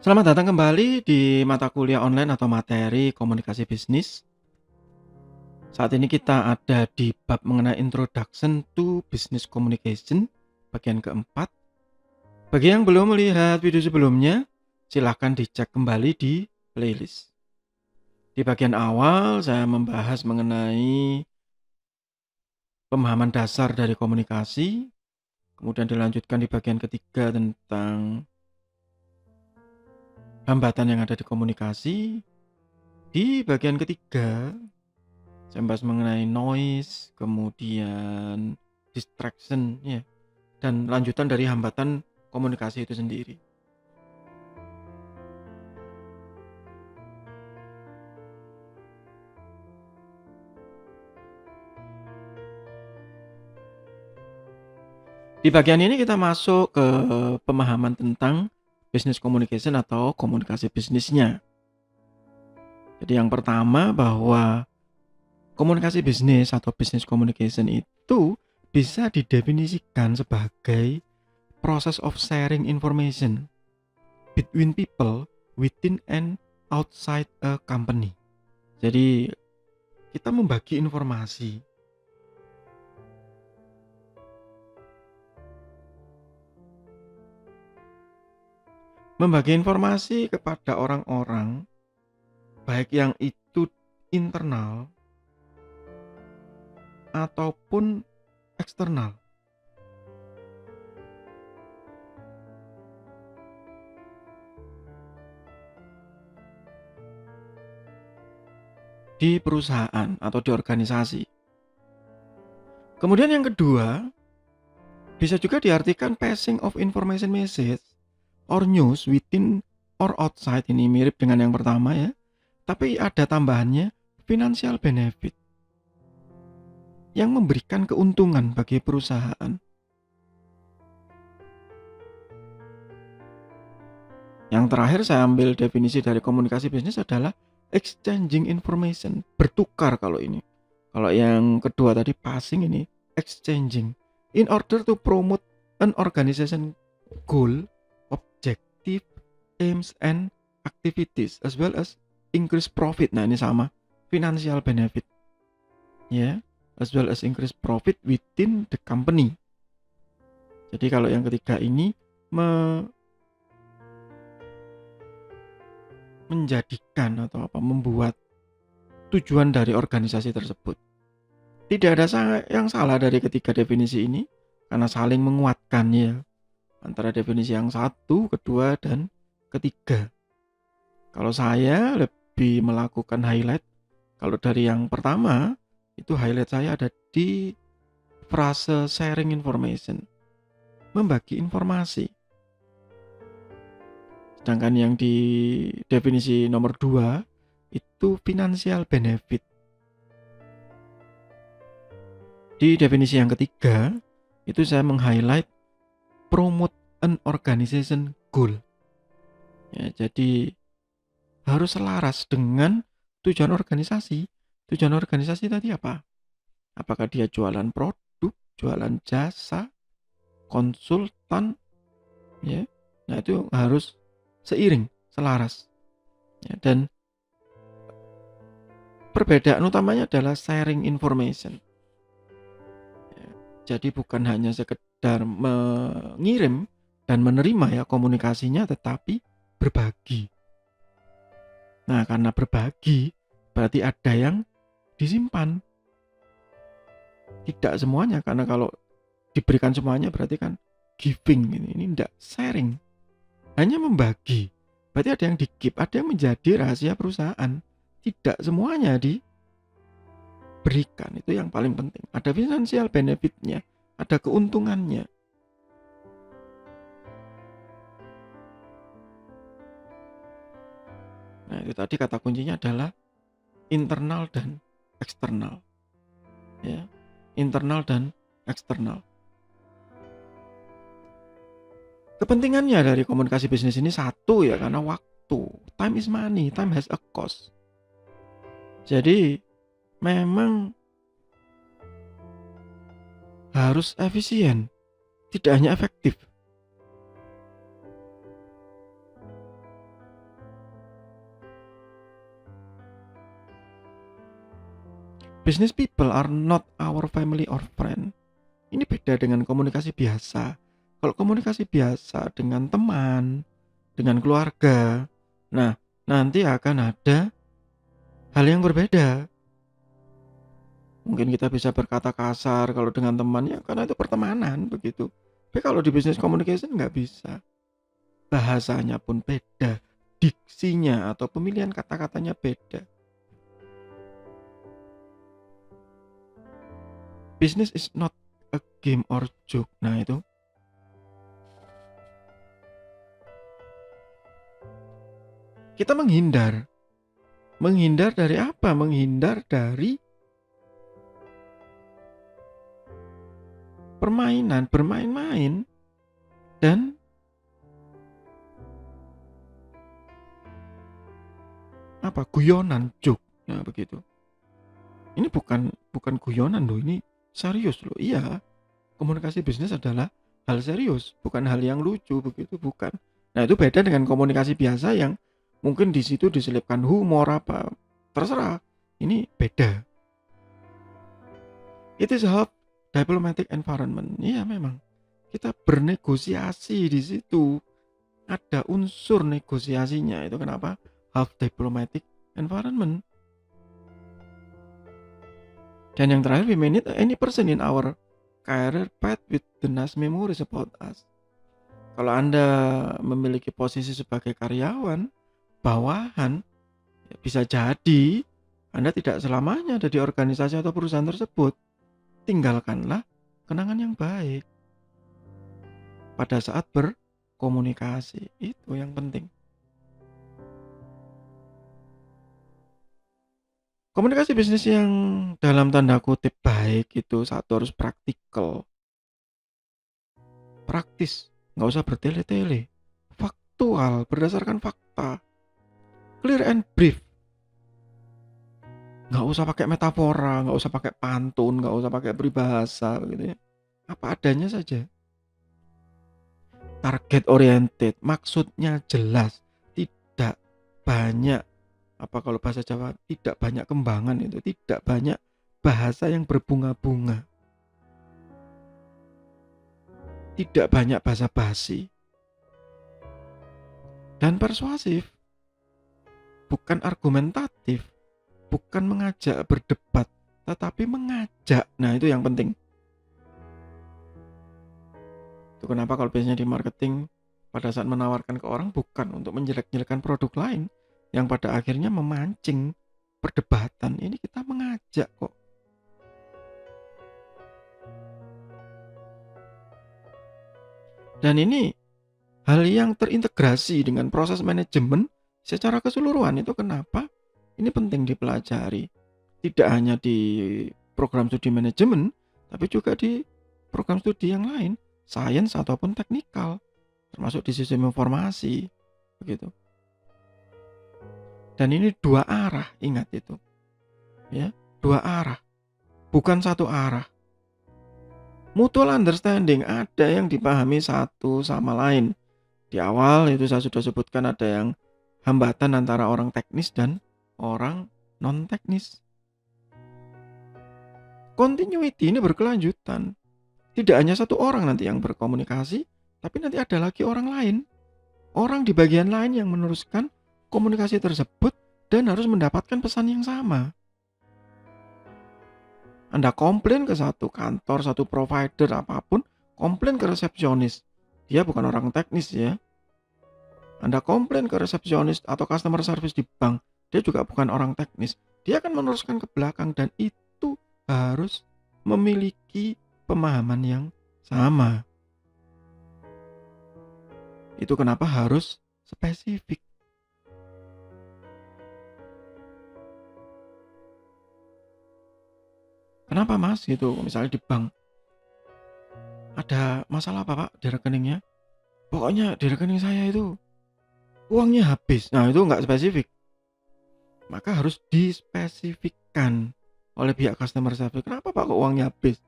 Selamat datang kembali di mata kuliah online atau materi komunikasi bisnis. Saat ini kita ada di bab mengenai Introduction to Business Communication, bagian keempat. Bagi yang belum melihat video sebelumnya, silahkan dicek kembali di playlist. Di bagian awal, saya membahas mengenai pemahaman dasar dari komunikasi, kemudian dilanjutkan di bagian ketiga tentang hambatan yang ada di komunikasi. Di bagian ketiga, saya bahas mengenai noise, kemudian distraction, ya, dan lanjutan dari hambatan komunikasi itu sendiri. Di bagian ini kita masuk ke pemahaman tentang business communication atau komunikasi bisnisnya. Jadi yang pertama bahwa komunikasi bisnis atau business communication itu bisa didefinisikan sebagai process of sharing information between people within and outside a company. Jadi kita membagi informasi. Membagi informasi kepada orang-orang, baik yang itu internal ataupun eksternal. Di perusahaan atau di organisasi. Kemudian yang kedua, bisa juga diartikan passing of information message or news within or outside. Ini mirip dengan yang pertama ya. Tapi ada tambahannya financial benefit yang memberikan keuntungan bagi perusahaan. Yang terakhir saya ambil definisi dari komunikasi bisnis adalah exchanging information, bertukar kalau ini. Kalau yang kedua tadi passing, ini exchanging. In order to promote an organization goal, objective, aims and activities as well as increase profit. Nah, ini sama, financial benefit. Ya, as well as increase profit within the company. Jadi kalau yang ketiga ini menjadikan atau membuat tujuan dari organisasi tersebut. Tidak ada yang salah dari ketiga definisi ini karena saling menguatkan ya antara definisi yang satu, kedua dan ketiga. Kalau saya lebih melakukan highlight, kalau dari yang pertama itu highlight saya ada di frase sharing information, membagi informasi. Sedangkan yang di definisi nomor 2 itu financial benefit. Di definisi yang ketiga itu saya meng-highlight promote an organization goal. Ya, jadi harus selaras dengan tujuan organisasi. Tujuan organisasi tadi apa? Apakah dia jualan produk, jualan jasa, konsultan, ya? Nah itu harus seiring, selaras. Ya, dan perbedaan utamanya adalah sharing information. Ya, jadi bukan hanya sekedar mengirim dan menerima ya komunikasinya, tetapi berbagi. Nah, karena berbagi berarti ada yang disimpan. Tidak semuanya, karena kalau diberikan semuanya berarti kan giving. Ini tidak sharing. Hanya membagi. Berarti ada yang di-keep, ada yang menjadi rahasia perusahaan. Tidak semuanya diberikan. Itu yang paling penting. Ada financial benefitnya, ada keuntungannya. Nah, itu tadi kata kuncinya adalah internal dan eksternal. Ya, internal dan eksternal. Kepentingannya dari komunikasi bisnis ini satu ya, karena waktu. Time is money, time has a cost. Jadi memang harus efisien, tidak hanya efektif. Business people are not our family or friend. Ini beda dengan komunikasi biasa. Kalau komunikasi biasa dengan teman, dengan keluarga, nah nanti akan ada hal yang berbeda. Mungkin kita bisa berkata kasar kalau dengan teman ya karena itu pertemanan begitu. Tapi kalau di business communication nggak bisa. Bahasanya pun beda, diksinya atau pemilihan kata-katanya beda. Business is not a game or joke. Nah itu. Kita menghindar. Menghindar dari apa? Menghindar dari permainan, bermain-main, dan apa? Guyonan, joke. Nah begitu. Ini bukan guyonan loh, ini serius loh. Iya, komunikasi bisnis adalah hal serius, bukan hal yang lucu begitu, bukan. Nah itu beda dengan komunikasi biasa yang mungkin di situ diselipkan humor apa, terserah. Ini beda. It is a diplomatic environment. Iya memang. Kita bernegosiasi di situ. Ada unsur negosiasinya. Itu kenapa half diplomatic environment. Dan yang terakhir, we may need any person in our career path with the nice memories about us. Kalau Anda memiliki posisi sebagai karyawan, bawahan, ya bisa jadi Anda tidak selamanya ada di organisasi atau perusahaan tersebut. Tinggalkanlah kenangan yang baik pada saat berkomunikasi. Itu yang penting. Komunikasi bisnis yang dalam tanda kutip baik itu satu harus praktikal. Praktis, nggak usah bertele-tele. Faktual, berdasarkan fakta. Clear and brief. Nggak usah pakai metafora, nggak usah pakai pantun, nggak usah pakai peribahasa gitu ya. Apa adanya saja. Target oriented, maksudnya jelas, tidak banyak kalau bahasa Jawa, tidak banyak kembangan itu, tidak banyak bahasa yang berbunga-bunga. Tidak banyak basa-basi. Dan persuasif. Bukan argumentatif, bukan mengajak berdebat, tetapi mengajak. Nah, itu yang penting. Itu kenapa kalau biasanya di marketing pada saat menawarkan ke orang bukan untuk menjelek-jelekan produk lain yang pada akhirnya memancing perdebatan. Ini kita mengajak kok. Dan ini hal yang terintegrasi dengan proses manajemen secara keseluruhan. Itu kenapa ini penting dipelajari. Tidak hanya di program studi manajemen, tapi juga di program studi yang lain, sains ataupun teknikal, termasuk di sistem informasi, begitu. Dan ini dua arah, ingat itu. Ya, dua arah. Bukan satu arah. Mutual understanding, ada yang dipahami satu sama lain. Di awal itu saya sudah sebutkan ada yang hambatan antara orang teknis dan orang non-teknis. Continuity ini berkelanjutan. Tidak hanya satu orang nanti yang berkomunikasi, tapi nanti ada lagi orang lain. Orang di bagian lain yang meneruskan komunikasi tersebut dan harus mendapatkan pesan yang sama. Anda komplain ke satu kantor, satu provider apapun, komplain ke resepsionis. Dia bukan orang teknis ya. Anda komplain ke resepsionis atau customer service di bank, dia juga bukan orang teknis. Dia akan meneruskan ke belakang dan itu harus memiliki pemahaman yang sama. Itu kenapa harus spesifik. Kenapa mas gitu, misalnya di bank ada masalah apa pak di rekeningnya? Pokoknya di rekening saya itu uangnya habis. Nah itu nggak spesifik. Maka harus dispesifikkan oleh pihak customer service. Kenapa pak kok uangnya habis?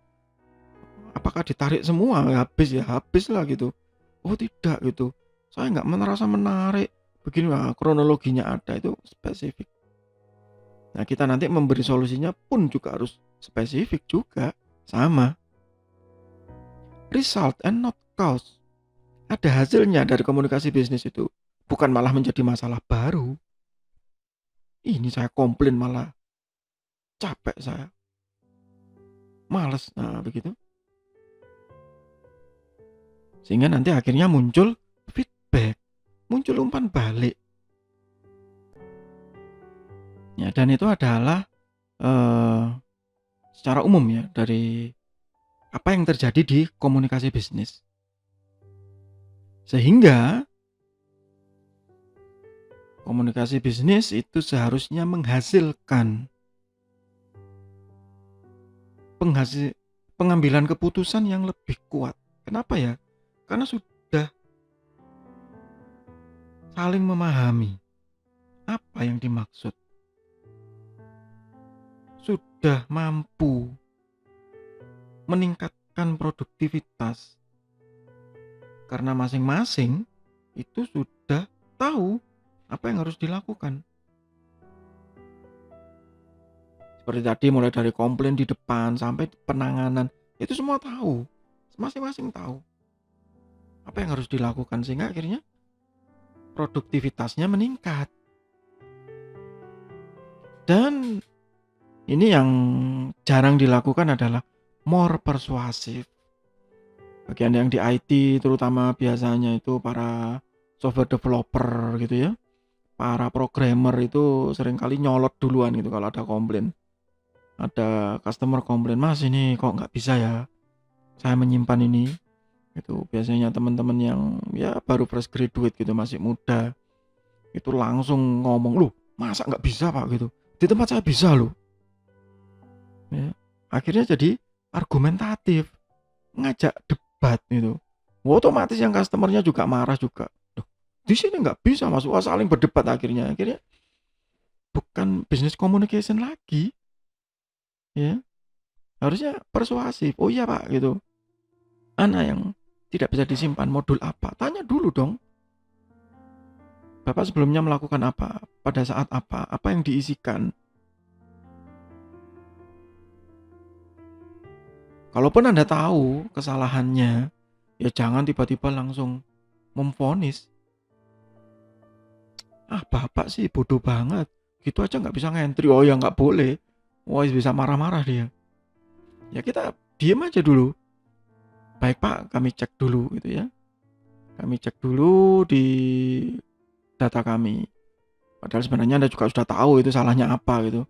Apakah ditarik semua? Habis ya habis lah gitu. Oh tidak gitu. Saya nggak merasa menarik. Begini lah kronologinya ada, itu spesifik. Nah, kita nanti memberi solusinya pun juga harus spesifik juga, sama. Result and not cause. Ada hasilnya dari komunikasi bisnis itu, bukan malah menjadi masalah baru. Ini saya komplain malah capek saya, males, nah begitu. Sehingga nanti akhirnya muncul feedback, muncul umpan balik. Ya, dan itu adalah secara umum ya dari apa yang terjadi di komunikasi bisnis. Sehingga komunikasi bisnis itu seharusnya menghasilkan pengambilan keputusan yang lebih kuat. Kenapa ya? Karena sudah saling memahami apa yang dimaksud. Sudah mampu meningkatkan produktivitas. Karena masing-masing itu sudah tahu apa yang harus dilakukan. Seperti tadi mulai dari komplain di depan sampai penanganan, itu semua tahu. Masing-masing tahu apa yang harus dilakukan sehingga akhirnya produktivitasnya meningkat. Dan ini yang jarang dilakukan adalah more persuasive. Bagian yang di IT terutama biasanya itu para software developer gitu ya. Para programmer itu seringkali nyolot duluan gitu kalau ada komplain. Ada customer komplain, "Mas ini kok nggak bisa ya saya menyimpan ini." Itu biasanya teman-teman yang ya baru fresh graduate gitu, masih muda. Itu langsung ngomong, "Loh masa nggak bisa Pak?" gitu. "Di tempat saya bisa loh." Ya, akhirnya jadi argumentatif, ngajak debat gitu. Otomatis yang customernya juga marah juga. Loh, di sini nggak bisa Mas, wah saling berdebat akhirnya. Akhirnya bukan business communication lagi. Ya, harusnya persuasif. "Oh iya Pak," gitu. "Mana yang tidak bisa disimpan, modul apa?" Tanya dulu dong. "Bapak sebelumnya melakukan apa? Pada saat apa? Apa yang diisikan?" Kalaupun Anda tahu kesalahannya, ya jangan tiba-tiba langsung memvonis. "Ah bapak sih bodoh banget, gitu aja nggak bisa ngentri." Oh ya nggak boleh. Wah bisa marah-marah dia. Ya kita diem aja dulu. "Baik Pak, kami cek dulu," gitu ya. Kami cek dulu di data kami. Padahal sebenarnya Anda juga sudah tahu itu salahnya apa gitu.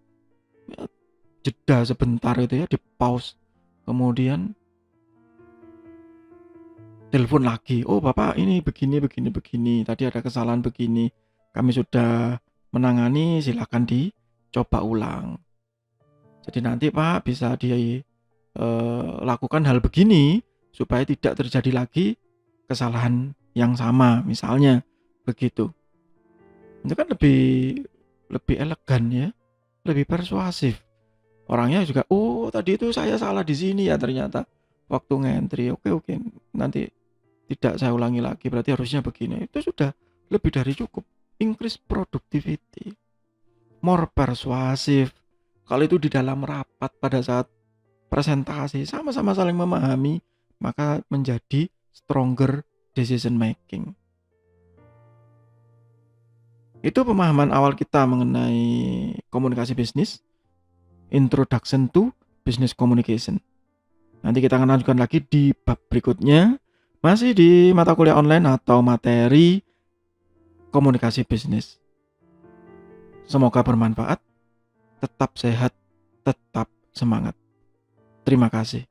Ya, jeda sebentar itu ya, di pause. Kemudian telepon lagi. "Oh Bapak ini begini, begini, begini. Tadi ada kesalahan begini. Kami sudah menangani, silakan dicoba ulang. Jadi nanti Pak bisa lakukan hal begini supaya tidak terjadi lagi kesalahan yang sama." Misalnya begitu. Itu kan lebih elegan ya, lebih persuasif. Orangnya juga, "Oh tadi itu saya salah di sini ya ternyata waktu ngentri. Oke, nanti tidak saya ulangi lagi, berarti harusnya begini." Itu sudah lebih dari cukup. Increase productivity, more persuasive. Kalau itu di dalam rapat pada saat presentasi sama-sama saling memahami, maka menjadi stronger decision making. Itu pemahaman awal kita mengenai komunikasi bisnis, introduction to business communication. Nanti kita akan lanjutkan lagi di bab berikutnya, masih di mata kuliah online atau materi komunikasi bisnis. Semoga bermanfaat, tetap sehat, tetap semangat. Terima kasih.